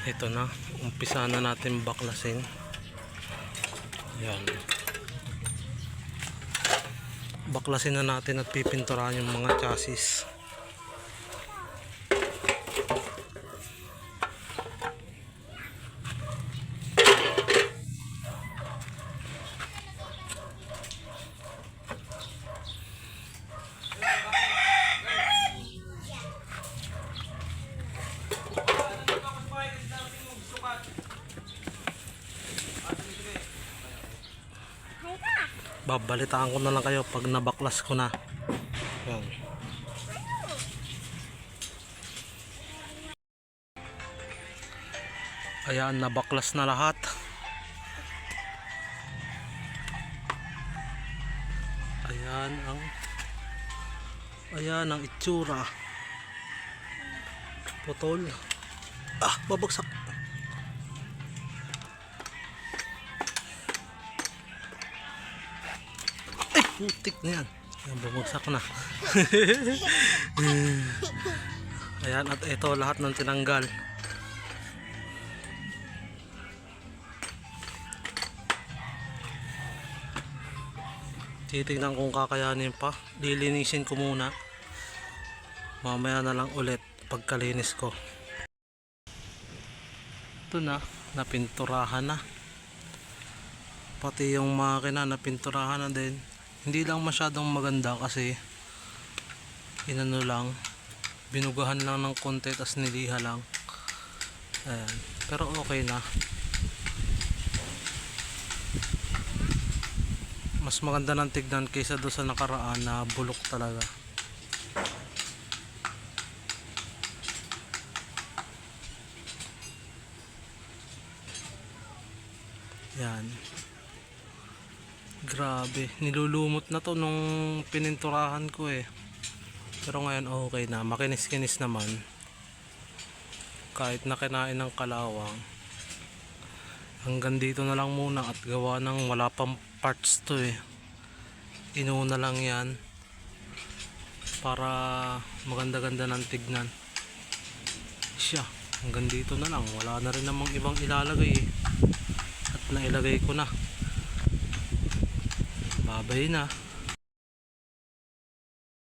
Ito na, umpisa na natin baklasin. Yan. Baklasin na natin at pipinturahan yung mga chassis. Babalitaan ko na lang kayo pag nabaklas ko na. Yan. Ayan, nabaklas na lahat. Ayan ang itsura. Putol. Babagsak. Putik na yan. Ayan, bumagsak na. Ayan, at ito lahat ng tinanggal. Titignan kung kakayanin pa. Lilinisin ko muna. Mamaya na lang ulit pagkalinis ko. Ito na, napinturahan na. Pati yung makina napinturahan na din. Hindi lang masyadong maganda kasi inano lang, binugahan lang ng konti tas niliha lang. Ayan. Pero okay na. Mas maganda ng tignan kaysa doon sa nakaraan na bulok talaga. Yan. Grabe, nilulumot na to nung pininturahan ko eh. Pero ngayon okay na, makinis-kinis naman. Kahit na kinain ng kalawang. Hanggang dito na lang muna at gawa ng wala pang parts to eh. Inuna lang yan para maganda-ganda ng tignan. Siya, hanggang dito na lang. Wala na rin namang ibang ilalagay eh. At nailagay ko na. Babay na.